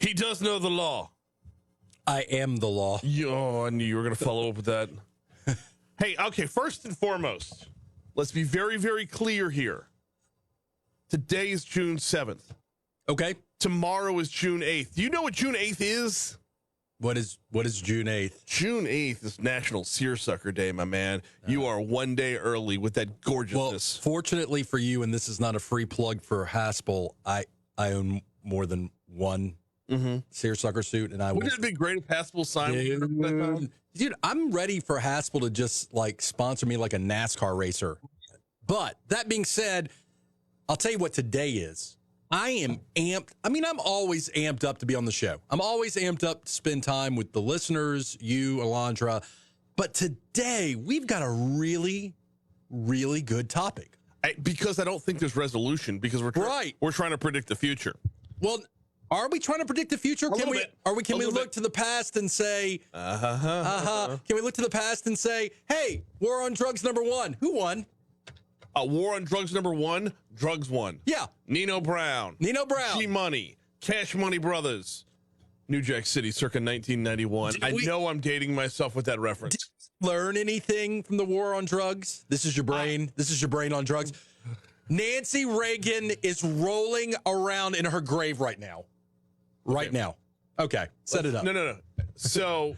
He does know the law. I am the law. Yo, I knew you were going to follow up with that. Hey, okay, first and foremost, let's be very, very clear here. Today is June 7th. Okay. Tomorrow is June 8th. Do you know what June 8th is? What is June 8th? June 8th is National Seersucker Day, my man. You are one day early with that gorgeousness. Well, fortunately for you, and this is not a free plug for Haspel, I own more than one seersucker suit, and I Wouldn't it be great if Haspel signed? Dude, I'm ready for Haspel to just like sponsor me like a NASCAR racer. But that being said, I'll tell you what today is. I am amped. I mean, I'm always amped up to be on the show. I'm always amped up to spend time with the listeners, you, Alondra. But today, we've got a really, really good topic. Because I don't think there's resolution, because we're trying to predict the future. Well, are we trying to predict the future? Can we look to the past and say, Can we look to the past and say, hey, war on drugs #1. Who won? War on drugs #1, drugs won. Yeah. Nino Brown. G-Money. Cash Money Brothers. New Jack City, circa 1991. I know I'm dating myself with that reference. Did you learn anything from the war on drugs? This is your brain. This is your brain on drugs. Nancy Reagan is rolling around in her grave right now. Right now. Okay. Set it up. No. So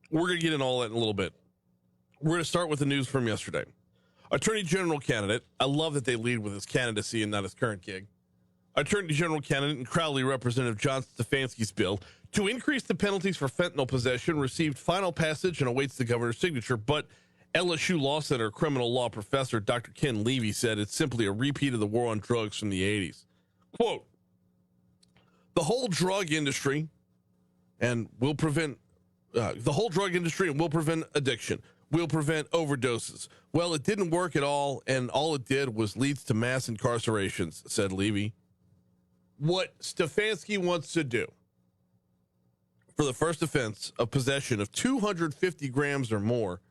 we're going to get in all that in a little bit. We're going to start with the news from yesterday. Attorney General candidate. I love that they lead with his candidacy and not his current gig. Attorney General candidate and Crowley Representative John Stefanski's bill to increase the penalties for fentanyl possession received final passage and awaits the governor's signature, but LSU Law Center criminal law professor Dr. Ken Levy said it's simply a repeat of the war on drugs from the 80s. Quote, the whole drug industry will prevent addiction. Will prevent overdoses. Well, it didn't work at all, and all it did was leads to mass incarcerations, said Levy. What Stefanski wants to do for the first offense of possession of 250 grams or more,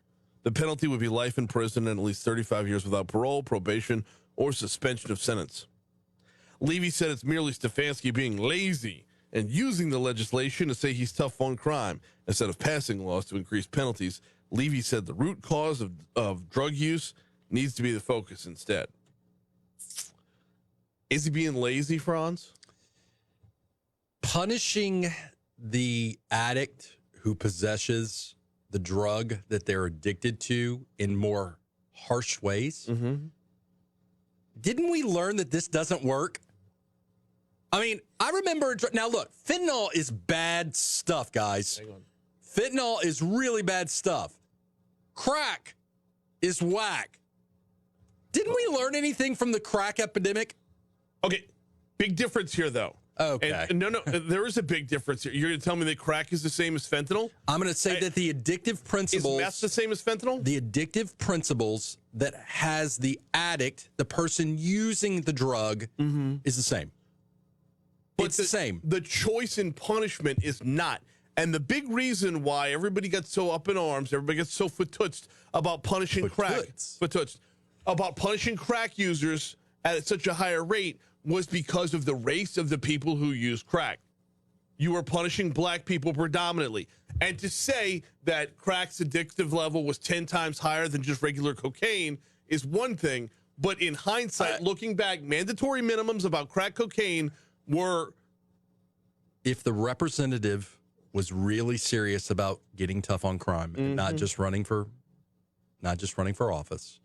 the penalty would be life in prison and at least 35 years without parole, probation, or suspension of sentence. Levy said it's merely Stefanski being lazy and using the legislation to say he's tough on crime instead of passing laws to increase penalties. Levy said the root cause of drug use needs to be the focus instead. Is he being lazy, Franz? Punishing the addict who possesses the drug that they're addicted to in more harsh ways. Mm-hmm. Didn't we learn that this doesn't work? I mean, I remember. Now, look, fentanyl is bad stuff, guys. Hang on. Fentanyl is really bad stuff. Crack is whack. Didn't we learn anything from the crack epidemic? Okay, big difference here, though. Okay. And no, there is a big difference here. You're going to tell me that crack is the same as fentanyl? I'm going to say that the addictive principles... Is meth the same as fentanyl? The addictive principles that has the addict, the person using the drug, is the same. But it's the same. The choice in punishment is not. And the big reason why everybody gets so up in arms, everybody gets so foot-touched about punishing crack users at such a higher rate was because of the race of the people who use crack. You were punishing black people predominantly. And to say that crack's addictive level was 10 times higher than just regular cocaine is one thing. But in hindsight, looking back, mandatory minimums about crack cocaine were... If the representative was really serious about getting tough on crime and not just running for office,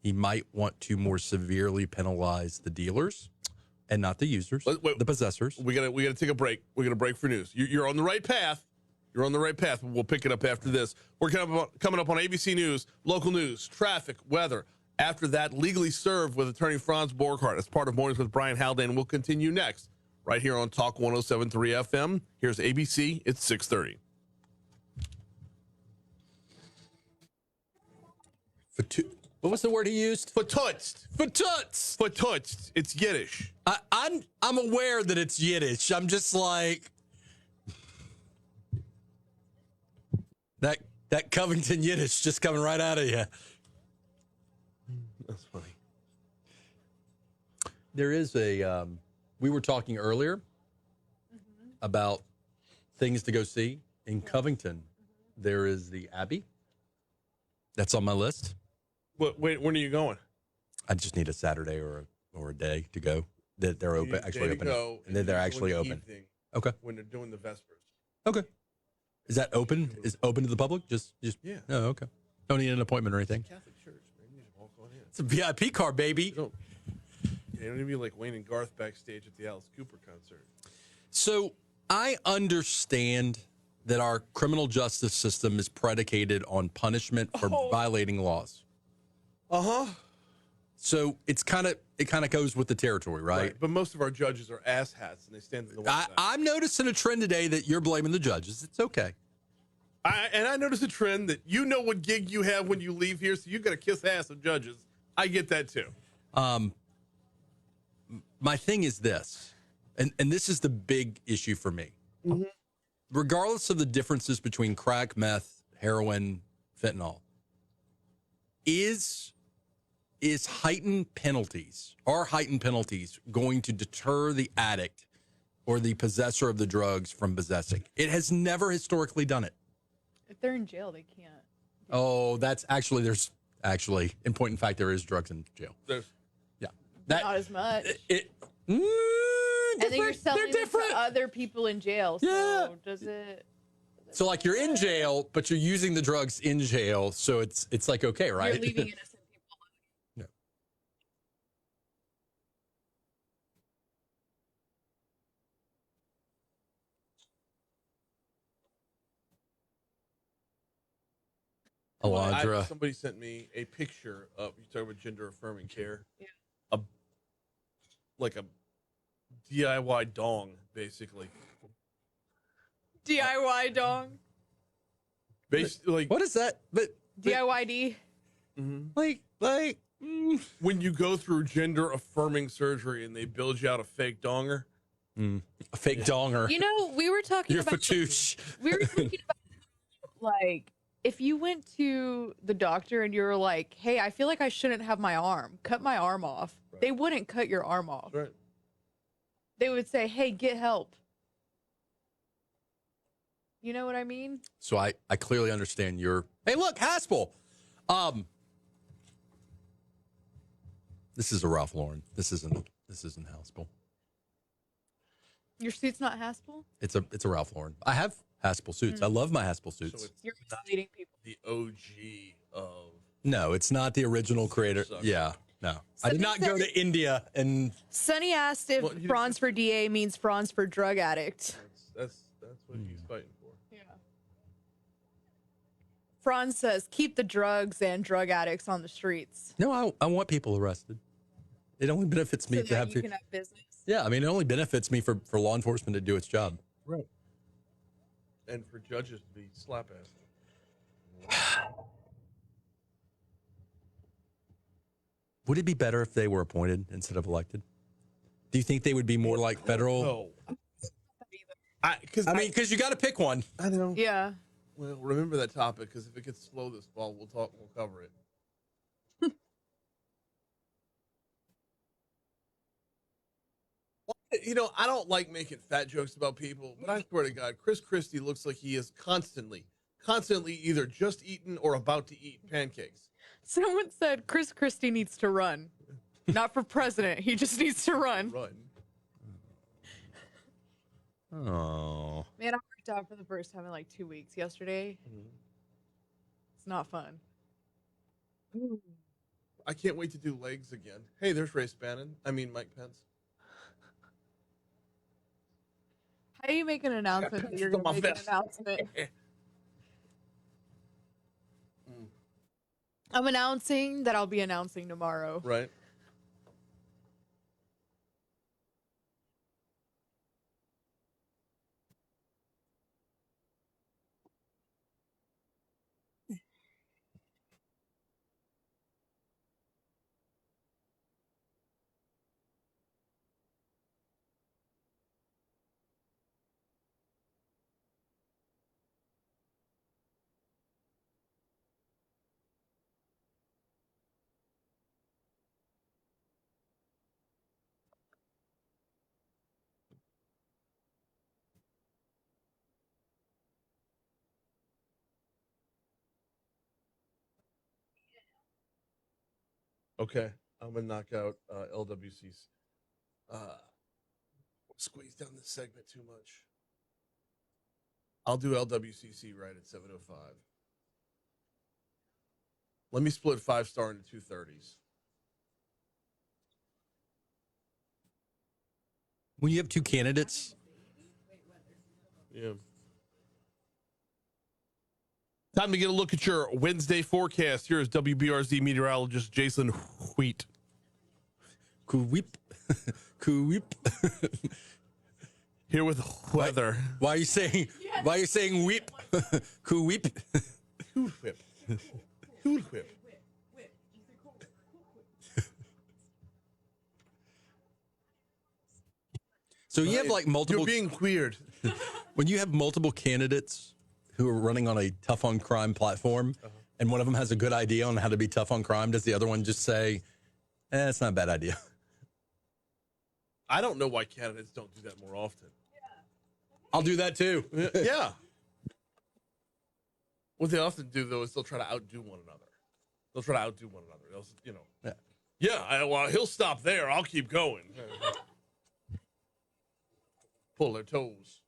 he might want to more severely penalize the dealers and not the users, the possessors. We gotta take a break. We're gonna break for news. You're on the right path. You're on the right path. We'll pick it up after this. We're coming up on ABC News, local news, traffic, weather. After that, Legally Served with attorney Franz Borghardt as part of Mornings with Brian Haldane. We'll continue next, right here on Talk 107.3 FM. Here's ABC. It's 6:30. What was the word he used? Fatutzt. Fatutzt. Fatutzt. It's Yiddish. I'm aware that it's Yiddish. I'm just like that Covington Yiddish just coming right out of you. That's funny. There is a. We were talking earlier about things to go see in Covington. There is the Abbey. That's on my list. Wait, when are you going? I just need a Saturday or a day to go. That they're You open, need a actually day to open, go, and then they're you go in actually the open. evening Okay. when they're doing the Vespers. Okay. Is that open? Is open to the public? Just Yeah. Oh, okay. Don't need an appointment or anything. Catholic Church, man. You just walk on in. It's a VIP car, baby. You don't even be like Wayne and Garth backstage at the Alice Cooper concert. So I understand that our criminal justice system is predicated on punishment for violating laws. Uh-huh. So it kind of goes with the territory, right? But most of our judges are asshats, and they stand to the one side. I'm noticing a trend today that you're blaming the judges. It's okay. I noticed a trend that you know what gig you have when you leave here, so you got to kiss ass of judges. I get that too. My thing is this, and this is the big issue for me. Mm-hmm. Regardless of the differences between crack, meth, heroin, fentanyl, is heightened penalties going to deter the addict or the possessor of the drugs from possessing? It has never historically done it. If they're in jail, they can't. Oh, in point in fact, there is drugs in jail. Yeah. Not as much. And then you're selling it to other people in jail. So does it? So like you're in jail, but you're using the drugs in jail, so it's like okay, right? You're leaving innocent people alone. Yeah. Alondra. Somebody sent me a picture of, you talk about gender affirming care. Yeah. Like a DIY dong, basically. DIY dong. Basically, like, What is that? But DIYD. like when you go through gender affirming surgery and they build you out a fake donger. a fake donger. You know, we were talking Your about fatouche. we were talking about like if you went to the doctor and you were like, "Hey, I feel like I shouldn't have my arm. Cut my arm off." Right. They wouldn't cut your arm off. Right. They would say, "Hey, get help." You know what I mean? So I clearly understand your. Hey, look, Haspel. This is a Ralph Lauren. This isn't Haspel. Your suit's not Haspel? It's a Ralph Lauren. I have Haspel suits. I love my Haspel So suits. it's You're misleading people. the OG of. No, it's not the original creator. Sucks. Yeah, no. I did Somebody not go said- to India and Sonny asked if Well, you- Franz for DA means Franz for drug addict. That's what he's fighting for. Yeah. Franz says, keep the drugs and drug addicts on the streets. no, I want people arrested. It only benefits me So to that have you to. can have business. Yeah, I mean, it only benefits me for law enforcement to do its job. Right. And for judges to be slap ass. Would it be better if they were appointed instead of elected? Do you think they would be more like federal? No. Because you got to pick one. I know. Yeah. Well, remember that topic, because if it gets slow this fall, we'll cover it. You know, I don't like making fat jokes about people, but I swear to God, Chris Christie looks like he is constantly either just eaten or about to eat pancakes. Someone said Chris Christie needs to run. Not for president. He just needs to run. Run. Oh. Man, I worked out for the first time in like 2 weeks yesterday. It's not fun. I can't wait to do legs again. Hey, there's Mike Pence. How do you make an announcement that you're going to make an announcement? I'm announcing that I'll be announcing tomorrow. Right. Okay. I'm going to knock out LWC's. Squeeze down this segment too much. I'll do LWCC right at 7:05. Let me split 5-star into 230s. When you have two candidates, Yeah. Time to get a look at your Wednesday forecast. Here is WBRZ meteorologist Jason Wheat. Coop. Coop. Here with weather. Why are you saying whip? Cool whip. Cool whip. Cool whip. So you have like multiple. You're being weird. When you have multiple candidates who are running on a tough on crime platform, and one of them has a good idea on how to be tough on crime, does the other one just say, it's not a bad idea? I don't know why candidates don't do that more often. I'll do that too. Yeah. What they often do, though, is they'll try to outdo one another. They'll, well, he'll stop there. I'll keep going. Pull their toes.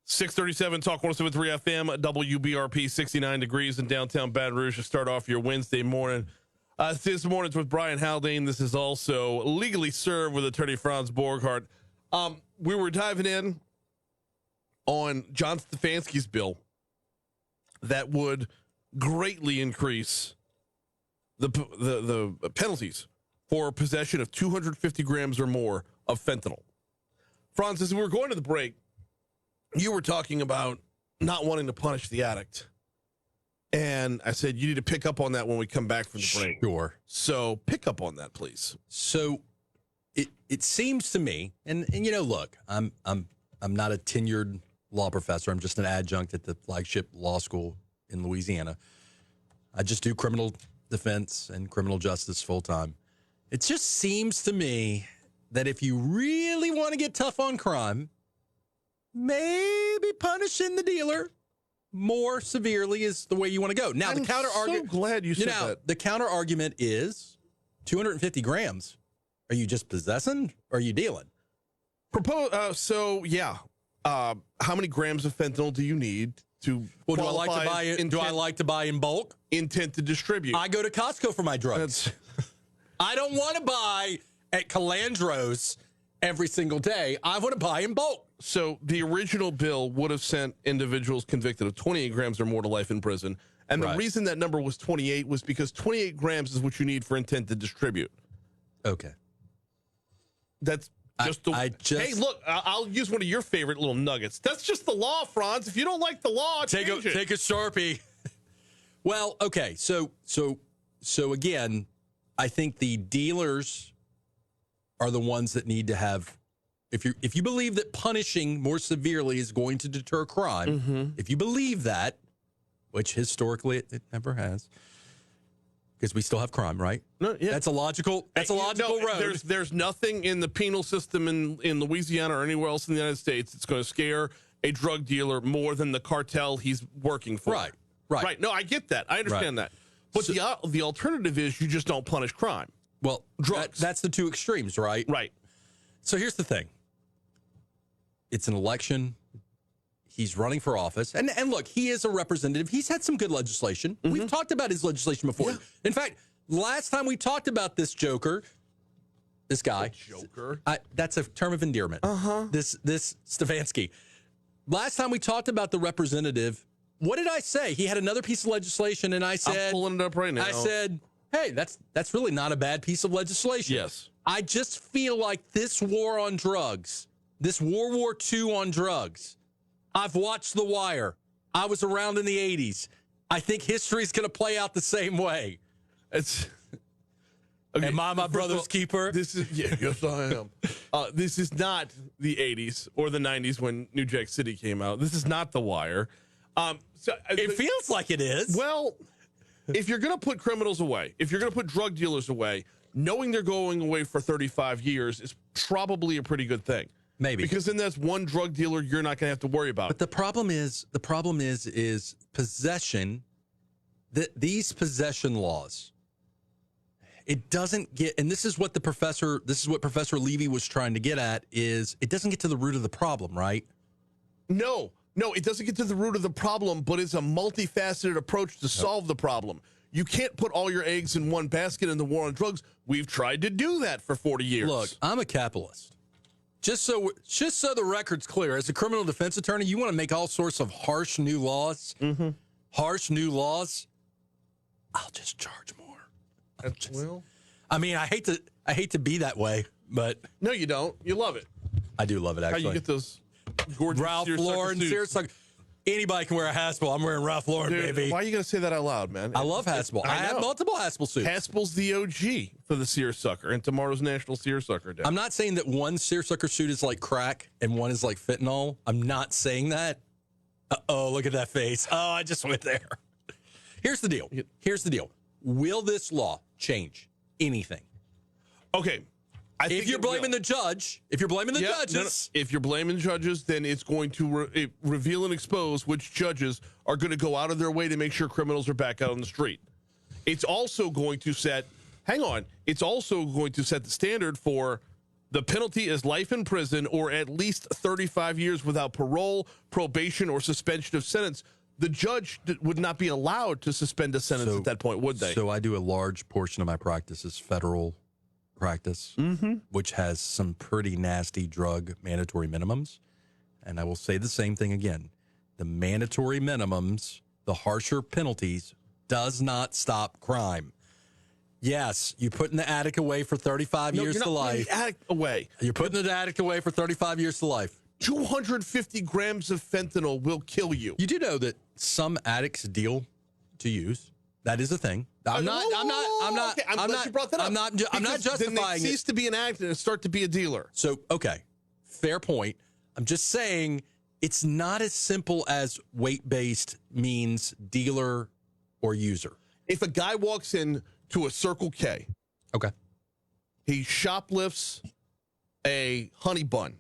637 Talk 107.3 FM, WBRP, 69 degrees in downtown Baton Rouge to start off your Wednesday morning. This morning's with Brian Haldane. This is also Legally Served with attorney Franz Borghardt. We were diving in on John Stefanski's bill that would greatly increase the penalties for possession of 250 grams or more of fentanyl. Franz, as we were going to the break, you were talking about not wanting to punish the addict. And I said, you need to pick up on that when we come back from the break. Sure. So pick up on that, please. So it seems to me, and look, I'm not a tenured law professor. I'm just an adjunct at the flagship law school in Louisiana. I just do criminal defense and criminal justice full time. It just seems to me that if you really want to get tough on crime, maybe punishing the dealer more severely is the way you want to go. Now, the counter argument. So glad you said that. The counter argument is 250 grams. Are you just possessing or are you dealing? How many grams of fentanyl do you need to? Well, do I like to buy it? Do I like to buy in bulk? Intent to distribute. I go to Costco for my drugs. I don't want to buy at Calandro's every single day. I want to buy in bulk. So the original bill would have sent individuals convicted of 28 grams or more to life in prison. And the reason that number was 28 was because 28 grams is what you need for intent to distribute. Okay. That's just hey, look, I'll use one of your favorite little nuggets. That's just the law, Franz. If you don't like the law, take a Sharpie. Well, okay. So again, I think the dealers are the ones that need to have. If you believe that punishing more severely is going to deter crime, if you believe that, which historically it never has, because we still have crime, right? No, yeah. That's a logical road. There's nothing in the penal system in Louisiana or anywhere else in the United States that's going to scare a drug dealer more than the cartel he's working for. Right. No, I get that. I understand that. But the alternative is you just don't punish crime. Well, drugs. That's the two extremes, right? Right. So here's the thing. It's an election. He's running for office. And look, he is a representative. He's had some good legislation. We've talked about his legislation before. Yeah. In fact, last time we talked about this guy. Joker? That's a term of endearment. This Stefanski. Last time we talked about the representative, what did I say? He had another piece of legislation, and I said... I'm pulling it up right now. I said, hey, that's really not a bad piece of legislation. Yes. I just feel like this war on drugs, this World War II on drugs, I've watched The Wire. I was around in the 80s. I think history's going to play out the same way. It's... Okay, am I my brother's keeper? Yes, I am. This is not the 80s or the 90s when New Jack City came out. This is not The Wire. It feels like it is. Well, if you're going to put criminals away, if you're going to put drug dealers away, knowing they're going away for 35 years is probably a pretty good thing. Maybe. Because then that's one drug dealer you're not going to have to worry about. But the problem is possession. These possession laws it doesn't get, and this is what Professor Levy was trying to get at, is it doesn't get to the root of the problem, right? No, it doesn't get to the root of the problem, but it's a multifaceted approach to solve the problem. You can't put all your eggs in one basket in the war on drugs. We've tried to do that for 40 years. Look, I'm a capitalist. Just so the record's clear, as a criminal defense attorney, you want to make all sorts of harsh new laws. Mm-hmm. Harsh new laws. I'll just charge more. I mean, I hate to be that way, but no, you don't. You love it. I do love it. Actually, how you get those gorgeous Ralph Lauren seersucker? Anybody can wear a Haspel. I'm wearing Ralph Lauren, dude, baby. Why are you going to say that out loud, man? I love Haspel. I have multiple Haspel suits. Haspel's the OG for the seersucker, and tomorrow's National Seersucker Day. I'm not saying that one seersucker suit is like crack and one is like fentanyl. I'm not saying that. Oh, look at that face. Oh, I just went there. Here's the deal. Will this law change anything? Okay. If you're blaming the judges, if you're blaming the judges, then it's going to reveal and expose which judges are going to go out of their way to make sure criminals are back out on the street. It's also going to set the standard for the penalty is life in prison or at least 35 years without parole, probation, or suspension of sentence. The judge would not be allowed to suspend a sentence at that point, would they? So I do a large portion of my practice is federal practice, which has some pretty nasty drug mandatory minimums. And I will say the same thing again. The mandatory minimums, the harsher penalties, does not stop crime. Yes, you putting the addict away for 35 years to life. The addict away. You're putting the addict away for 35 years to life. 250 grams of fentanyl will kill you. You do know that some addicts deal to use. That is a thing. I'm not justifying then they cease to be an addict and start to be a dealer. So, okay, fair point. I'm just saying it's not as simple as weight-based means dealer or user. If a guy walks in to a Circle K, okay, he shoplifts a honey bun.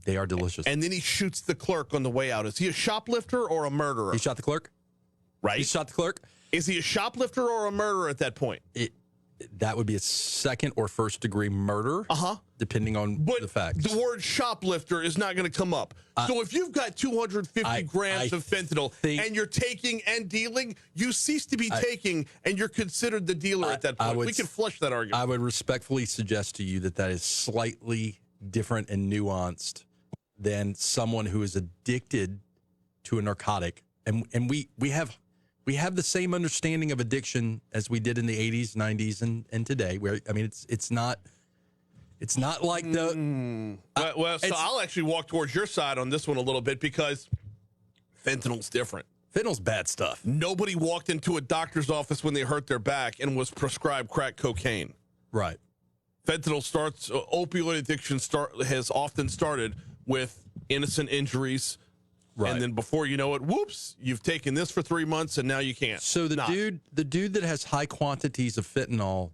They are delicious. And then he shoots the clerk on the way out. Is he a shoplifter or a murderer? He shot the clerk? Right. He shot the clerk? Is he a shoplifter or a murderer at that point? That would be a second or first degree murder, depending on the facts. The word shoplifter is not going to come up. So if you've got 250 grams of fentanyl and you're taking and dealing, you cease to be taking and you're considered the dealer at that point. We can flush that argument. I would respectfully suggest to you that is slightly different and nuanced than someone who is addicted to a narcotic. And we have the same understanding of addiction as we did in the 80s, 90s, and today. Where I mean, it's not like the. So I'll actually walk towards your side on this one a little bit because fentanyl's different. Fentanyl's bad stuff. Nobody walked into a doctor's office when they hurt their back and was prescribed crack cocaine. Right. Opioid addiction has often started with innocent injuries. Right. And then before you know it, whoops, you've taken this for 3 months and now you can't. So the dude that has high quantities of fentanyl,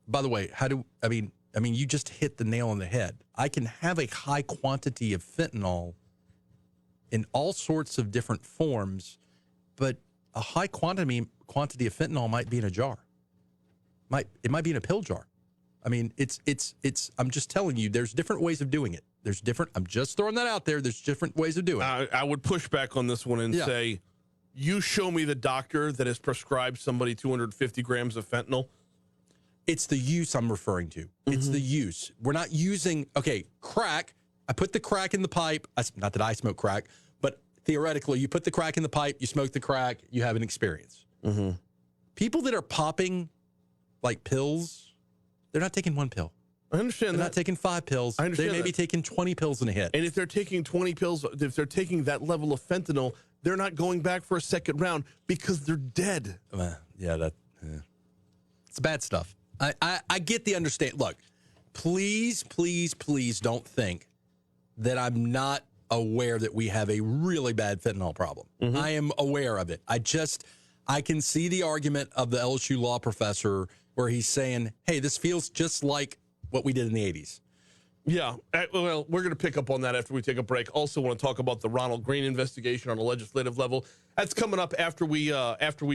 by the way, I mean, you just hit the nail on the head. I can have a high quantity of fentanyl in all sorts of different forms, but a high quantity of fentanyl might be in a jar. It might be in a pill jar. I mean, it's I'm just telling you, there's different ways of doing it. I'm just throwing that out there. There's different ways of doing it. I would push back on this one and say, you show me the doctor that has prescribed somebody 250 grams of fentanyl. It's the use I'm referring to. Mm-hmm. It's the use. We're not using, crack. I put the crack in the pipe. Not that I smoke crack, but theoretically, you put the crack in the pipe, you smoke the crack, you have an experience. Mm-hmm. People that are popping like pills, they're not taking one pill. I understand they're not taking 5 pills. I understand they may be taking 20 pills in a hit. And if they're taking 20 pills, if they're taking that level of fentanyl, they're not going back for a second round because they're dead. It's bad stuff. I get the understand. Look, please don't think that I'm not aware that we have a really bad fentanyl problem. Mm-hmm. I am aware of it. I can see the argument of the LSU law professor where he's saying, hey, this feels just like what we did in the 80s. Yeah. Well, we're going to pick up on that after we take a break. Also want to talk about the Ronald Greene investigation on a legislative level. That's coming up after we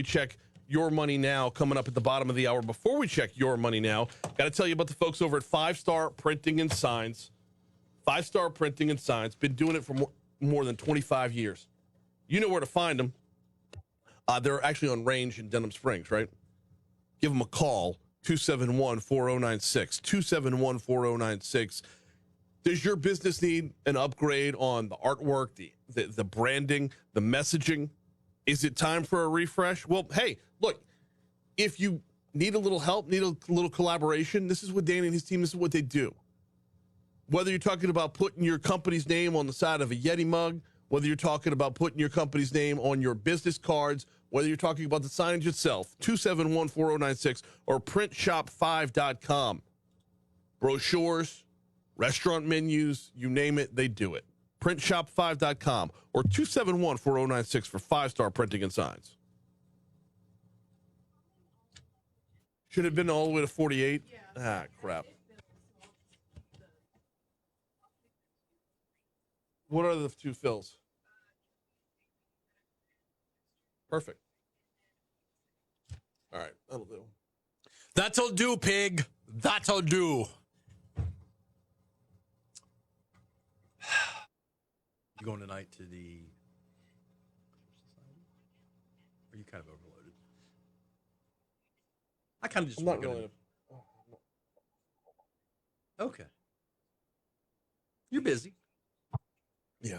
check Your Money Now coming up at the bottom of the hour. Before we check Your Money Now, got to tell you about the folks over at 5-Star Printing and Signs. 5-Star Printing and Signs. Been doing it for more than 25 years. You know where to find them. They're actually on range in Denham Springs, right? Give them a call, 271-4096. 271-4096. Does your business need an upgrade on the artwork, the branding, the messaging? Is it time for a refresh? Well, hey, look, if you need a little help, need a little collaboration, this is what Danny and his team, this is what they do. Whether you're talking about putting your company's name on the side of a Yeti mug, whether you're talking about putting your company's name on your business cards, whether you're talking about the signage itself, 271-4096 or printshop5.com. Brochures, restaurant menus, you name it, they do it. Printshop5.com or 271-4096 for 5-Star Printing and Signs. Should have been all the way to 48? Yeah. Ah, crap. What are the two fills? Perfect. All right, that'll do. That'll do, pig. That'll do. You going tonight to the... Are you kind of overloaded? I kind of just want to go to... Okay. You're busy. Yeah.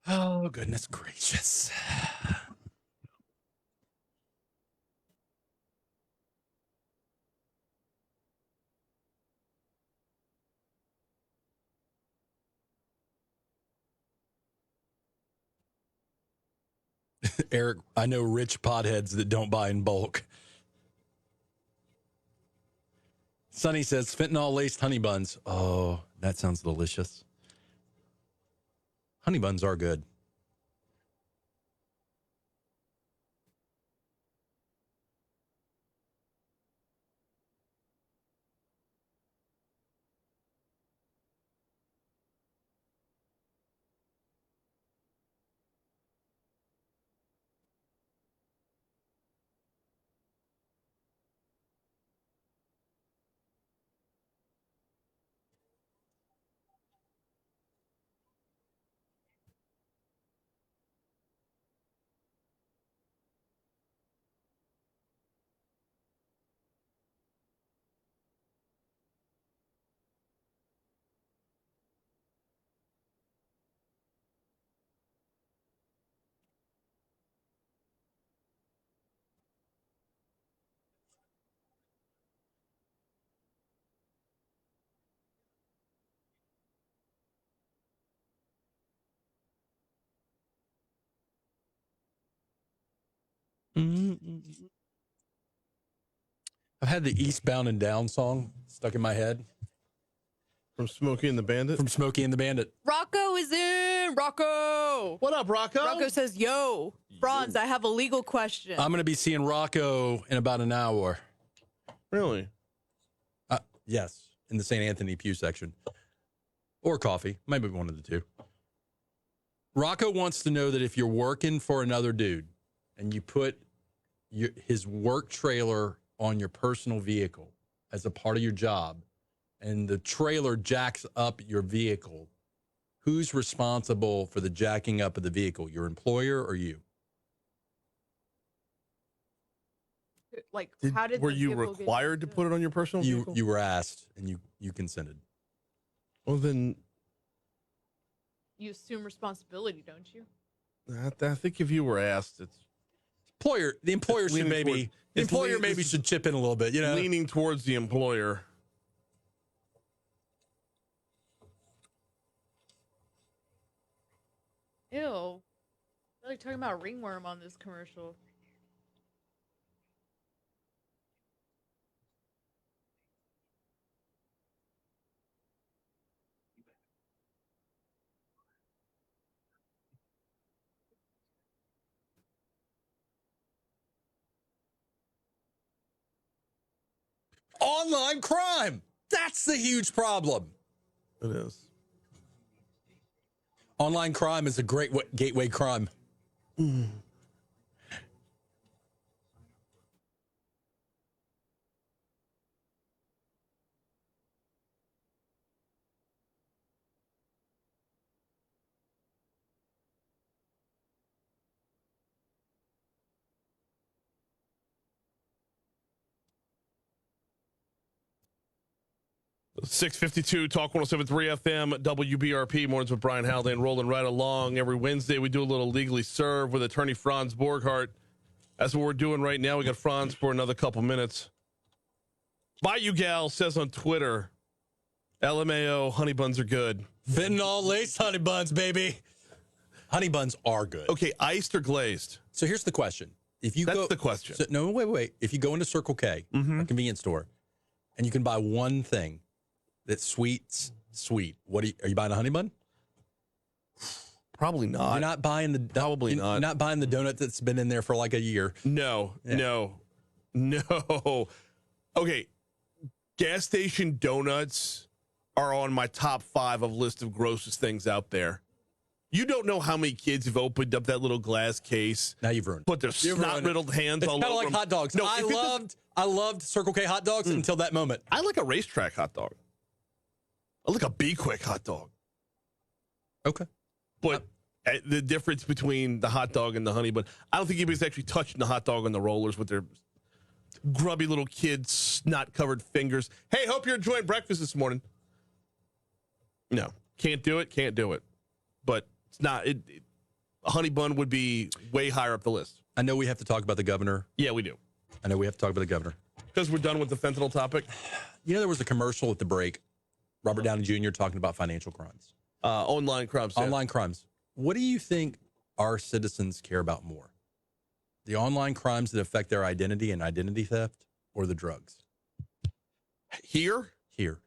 Oh, goodness gracious. Eric, I know rich potheads that don't buy in bulk. Sonny says fentanyl-laced honey buns. Oh, that sounds delicious. Honey buns are good. Mm-mm. I've had the Eastbound and Down song stuck in my head. From Smokey and the Bandit? From Smokey and the Bandit. Rocco is in. Rocco. What up, Rocco? Rocco says, yo, Franz, I have a legal question. I'm going to be seeing Rocco in about an hour. Really? Yes, in the St. Anthony Pew section. Or coffee. Maybe one of the two. Rocco wants to know that if you're working for another dude and you put his work trailer on your personal vehicle as a part of your job, and the trailer jacks up your vehicle, who's responsible for the jacking up of the vehicle, your employer or you? Like, how did Were the you vehicle required to put it on your personal vehicle? You were asked, and you consented. Well, then you assume responsibility, don't you? I think if you were asked, it's The employer should maybe should chip in a little bit, you know. leaning towards the employer. Ew. They're like talking about ringworm on this commercial. Online crime. That's the huge problem. It is. Online crime is a great gateway crime. .652 Talk 107.3 FM WBRP mornings with Brian Haldane rolling right along. Every Wednesday we do a little Legally Serve with attorney Franz Borghardt. That's what we're doing right now. We got Franz for another couple minutes. Bayou Gal says on Twitter, LMAO, honey buns are good. Fentanyl laced honey buns, baby. Honey buns are good. Okay, iced or glazed? So here's the question. If you That's the question. So, no, wait. If you go into Circle K, a convenience store, and you can buy one thing that's sweet, what are you buying a honey bun? Probably not. You're not buying the Probably not. You're not buying the donut that's been in there for like a year. No. Okay, gas station donuts are on my top 5 of list of grossest things out there. You don't know how many kids have opened up that little glass case. Now you've ruined. Put their snot-riddled hands It's all kind of over like them. hot dogs. No, I loved Circle K hot dogs until that moment. I like a racetrack hot dog. I like a Be Quick hot dog. Okay. But the difference between the hot dog and the honey bun, I don't think anybody's actually touching the hot dog on the rollers with their grubby little kids, snot-covered fingers. Hey, hope you're enjoying breakfast this morning. No, can't do it. But it's not. A honey bun would be way higher up the list. I know we have to talk about the governor. Yeah, we do. Because we're done with the fentanyl topic. You know, there was a commercial at the break. Robert Downey Jr. talking about financial crimes. Online crimes. Yeah. Online crimes. What do you think our citizens care about more? The online crimes that affect their identity and identity theft, or the drugs? Here?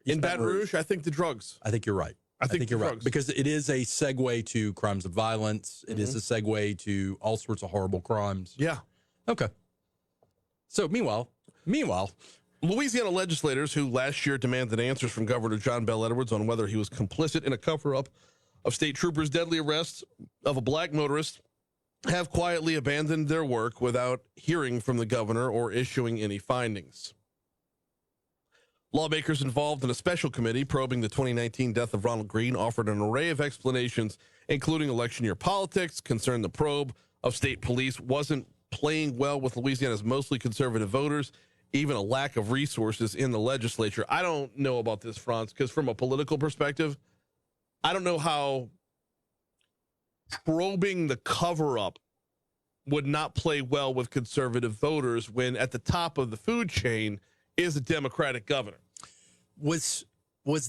In Baton Rouge, I think the drugs. I think you're right. I think you're right. Because it is a segue to crimes of violence. It is a segue to all sorts of horrible crimes. Yeah. Okay. So meanwhile, Louisiana legislators who last year demanded answers from Governor John Bel Edwards on whether he was complicit in a cover-up of state troopers' deadly arrest of a black motorist have quietly abandoned their work without hearing from the governor or issuing any findings. Lawmakers involved in a special committee probing the 2019 death of Ronald Greene offered an array of explanations, including election year politics, concerned the probe of state police wasn't playing well with Louisiana's mostly conservative voters, even a lack of resources in the legislature. I don't know about this, Franz, because from a political perspective, I don't know how probing the cover-up would not play well with conservative voters when at the top of the food chain is a Democratic governor. was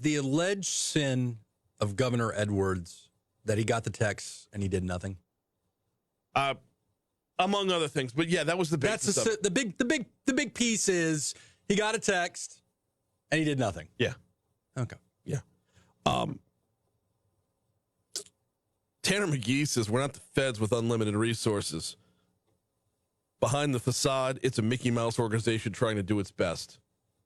the alleged sin of Governor Edwards that he got the text and he did nothing? Among other things, but yeah, that was the basis of it. The big piece is he got a text and he did nothing. Yeah. Okay. Yeah. Tanner McGee says we're not the feds with unlimited resources. Behind the facade, it's a Mickey Mouse organization trying to do its best.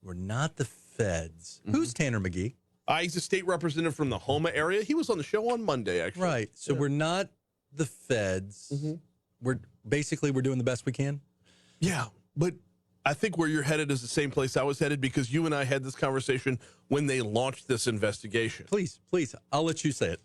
We're not the feds. Who's Tanner McGee? He's a state representative from the Houma area. He was on the show on Monday, actually. Right. So we're not the feds. We're doing the best we can. Yeah, but I think where you're headed is the same place I was headed, because you and I had this conversation when they launched this investigation. Please, I'll let you say it.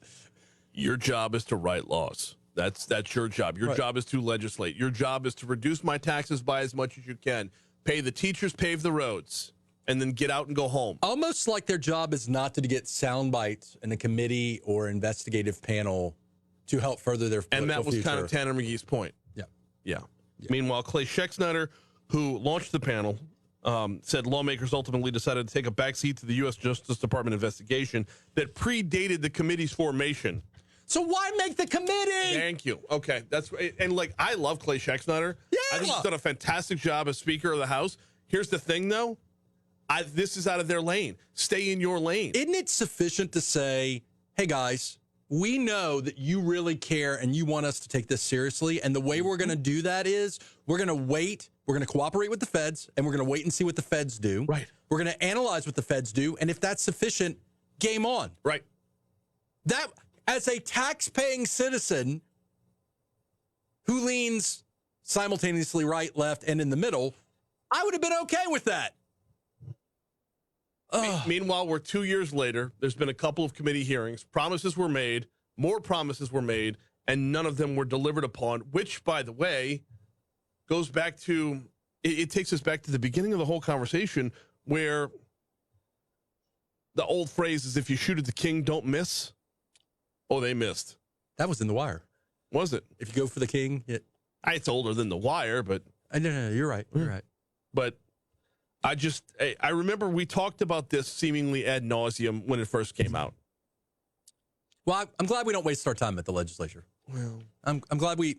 Your job is to write laws. That's your job. Your job is to legislate. Your job is to reduce my taxes by as much as you can. Pay the teachers, pave the roads. and then get out and go home. Almost like their job is not to get sound bites in a committee or investigative panel to help further their And that was future. kind of Tanner McGee's point. Yeah. Meanwhile, Clay Schexnayder, who launched the panel, said lawmakers ultimately decided to take a backseat to the U.S. Justice Department investigation that predated the committee's formation. So why make the committee? Thank you. Okay, that's and like I love Clay Schexnayder. Yeah. I think he's done a fantastic job as Speaker of the House. Here's the thing, though. This is out of their lane. Stay in your lane. Isn't it sufficient to say, hey, guys, we know that you really care and you want us to take this seriously. And the way we're going to do that is we're going to wait. We're going to cooperate with the feds, and we're going to wait and see what the feds do. Right. We're going to analyze what the feds do. And if that's sufficient, game on. Right. That, as a tax-paying citizen who leans simultaneously right, left, and in the middle, I would have been okay with that. Meanwhile, we're 2 years later. There's been a couple of committee hearings. Promises were made. More promises were made, and none of them were delivered upon, which, by the way, goes back to, it takes us back to the beginning of the whole conversation where the old phrase is, if you shoot at the king, don't miss. Oh, they missed. That was in The Wire. Was it? If you go for the king, It's older than The Wire, but. No, you're right. You're right. But I remember we talked about this seemingly ad nauseum when it first came out. Well, I'm glad we don't waste our time at the legislature. Well, I'm glad we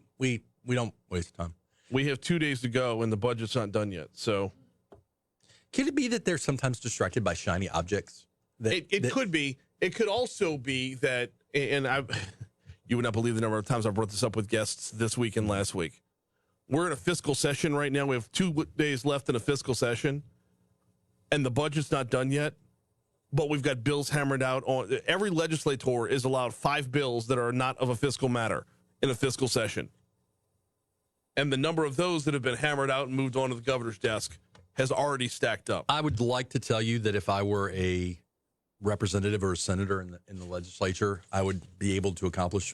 don't waste time. we have 2 days to go and the budget's not done yet. So Could it be that they're sometimes distracted by shiny objects? it could be. It could also be that, and you would not believe the number of times I brought this up with guests this week and last week. We're in a fiscal session right now. We have 2 days left in a fiscal session, and the budget's not done yet. But we've got bills hammered out on. Every legislator is allowed 5 bills that are not of a fiscal matter in a fiscal session. And the number of those that have been hammered out and moved on to the governor's desk has already stacked up. I would like to tell you that if I were a representative or a senator in the legislature, I would be able to accomplish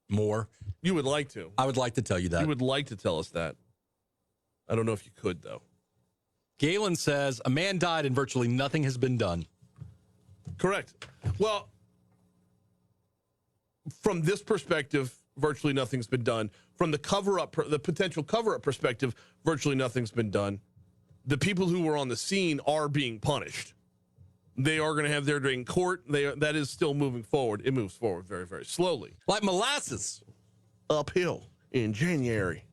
more. You would like to. I would like to tell you that. You would like to tell us that. I don't know if you could, though. Galen says, a man died and virtually nothing has been done. Correct. Well, from this perspective, virtually nothing's been done. From the cover-up, the potential cover-up perspective, virtually nothing's been done. The people who were on the scene are being punished. They are going to have their day in court. That is still moving forward. It moves forward very, very slowly. Like molasses. Uphill in January.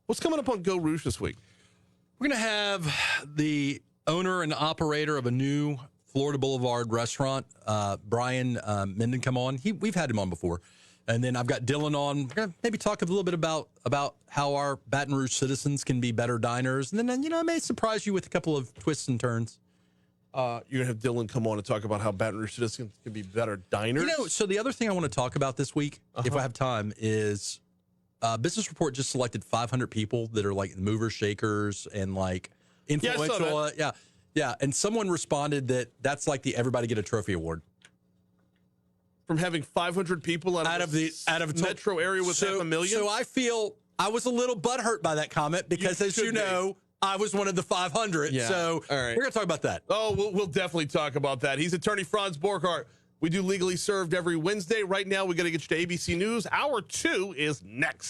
What's coming up on Go Rouge this week? We're going to have the owner and operator of a new Florida Boulevard restaurant, Brian Minden, come on. We've had him on before. And then I've got Dylan on. We're going to maybe talk a little bit about how our Baton Rouge citizens can be better diners. And then, I may surprise you with a couple of twists and turns. You're going to have Dylan come on and talk about how Baton Rouge citizens can be better diners. So the other thing I want to talk about this week, if I have time, is Business Report just selected 500 people that are like movers, shakers, and like influential. Yeah. And someone responded that that's like the Everybody Get a Trophy Award. From having 500 people out of metro area with 500,000? So I was a little butthurt by that comment because, as you know, I was one of the 500. Yeah. So all right. We're going to talk about that. Oh, we'll definitely talk about that. He's attorney Franz Borghardt. We do Legally Served every Wednesday. Right now, we got to get you to ABC News. Hour 2 is next.